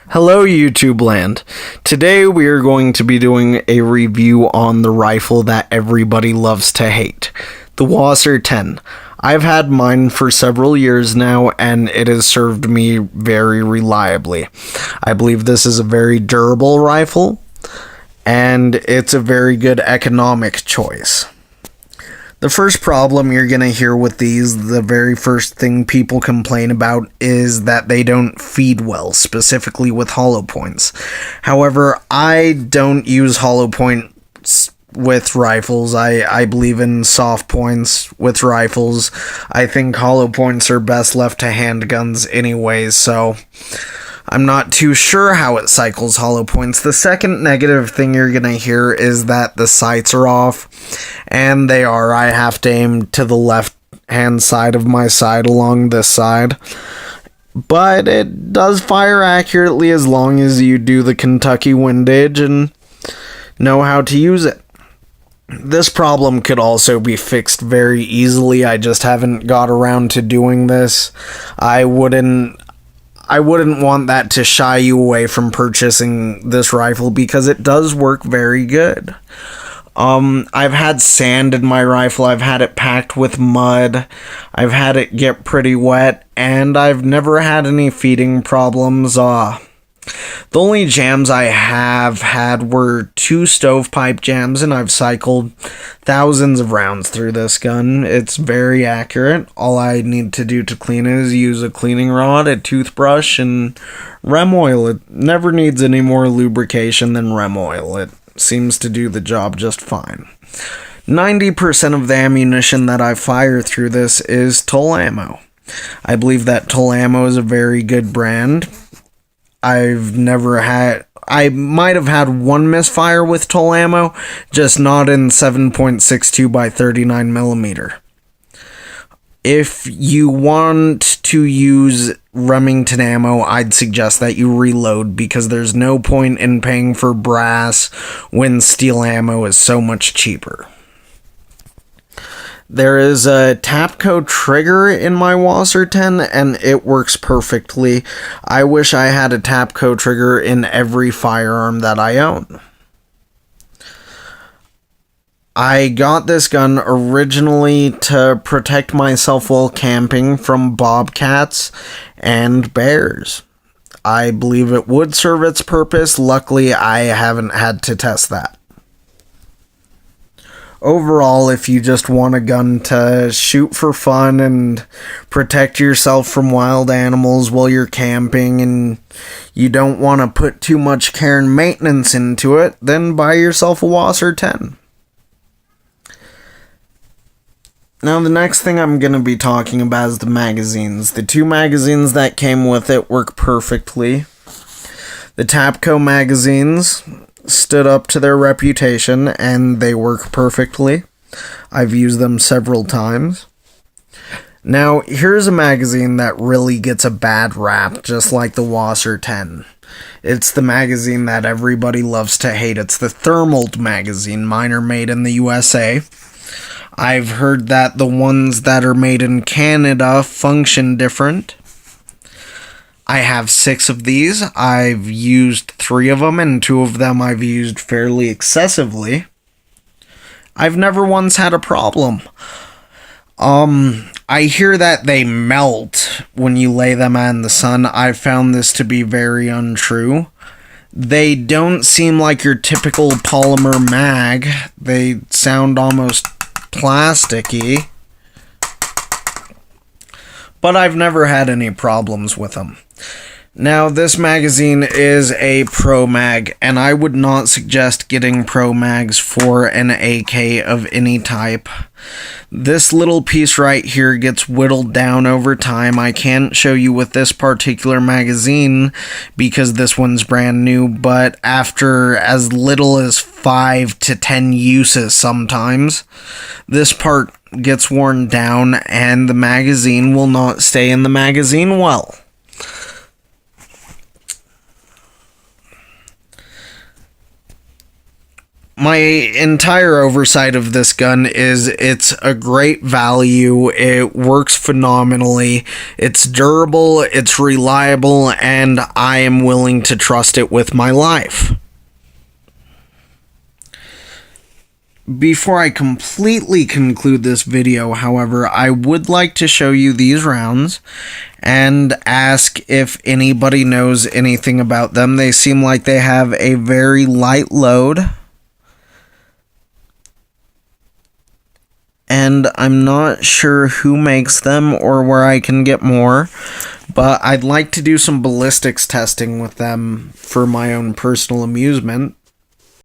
Hello YouTube land. Today we are going to be doing a review on the rifle that everybody loves to hate, the WASR10. I've had mine for several years now and it has served me very reliably. I believe this is a very durable rifle and it's a very good economic choice. The first problem you're going to hear with these, the very first thing people complain about is that they don't feed well, specifically with hollow points. However, I don't use hollow points with rifles. I believe in soft points with rifles. I think hollow points are best left to handguns anyways, so I'm not too sure how it cycles hollow points. The second negative thing you're going to hear is that the sights are off, and they are. I have to aim to the left-hand side of my sight along this side, but it does fire accurately as long as you do the Kentucky windage and know how to use it. This problem could also be fixed very easily. I just haven't got around to doing this. I wouldn't want that to shy you away from purchasing this rifle because it does work very good. I've had sand in my rifle, I've had it packed with mud, I've had it get pretty wet, and I've never had any feeding problems. The only jams I have had were 2 stovepipe jams, and I've cycled thousands of rounds through this gun. It's very accurate. All I need to do to clean it is use a cleaning rod, a toothbrush, and rem oil. It never needs any more lubrication than rem oil. It seems to do the job just fine. 90% of the ammunition that I fire through this is Toll Ammo. I believe that Toll Ammo is a very good brand. I might have had one misfire with Toll Ammo, just not in 7.62 by 39 millimeter. If you want to use Remington ammo, I'd suggest that you reload because there's no point in paying for brass when steel ammo is so much cheaper. There is a Tapco trigger in my WASR10 and it works perfectly. I wish I had a Tapco trigger in every firearm that I own. I got this gun originally to protect myself while camping from bobcats and bears. I believe it would serve its purpose. Luckily, I haven't had to test that. Overall, if you just want a gun to shoot for fun and protect yourself from wild animals while you're camping and you don't want to put too much care and maintenance into it, then buy yourself a WASR10. Now, the next thing I'm going to be talking about is the magazines. The 2 magazines that came with it work perfectly. The Tapco magazines stood up to their reputation and they work perfectly. I've used them several times. Now, here's a magazine that really gets a bad rap, just like the WASR10. It's the magazine that everybody loves to hate. It's the Thermal magazine. Mine are made in the USA. I've heard that the ones that are made in Canada function different. I have 6 of these. I've used 3 of them, and 2 of them I've used fairly excessively. I've never once had a problem. I hear that they melt when you lay them out in the sun. I've found this to be very untrue. They don't seem like your typical polymer mag. They sound almost plasticky. But I've never had any problems with them. Now, this magazine is a Pro Mag, and I would not suggest getting Pro Mags for an AK of any type. This little piece right here gets whittled down over time. I can't show you with this particular magazine because this one's brand new, but after as little as 5 to 10 uses sometimes, this part gets worn down and the magazine will not stay in the magazine well. My entire oversight of this gun is it's a great value, it works phenomenally, it's durable, it's reliable, and I am willing to trust it with my life. Before I completely conclude this video, however, I would like to show you these rounds and ask if anybody knows anything about them. They seem like they have a very light load, and I'm not sure who makes them or where I can get more, but I'd like to do some ballistics testing with them for my own personal amusement.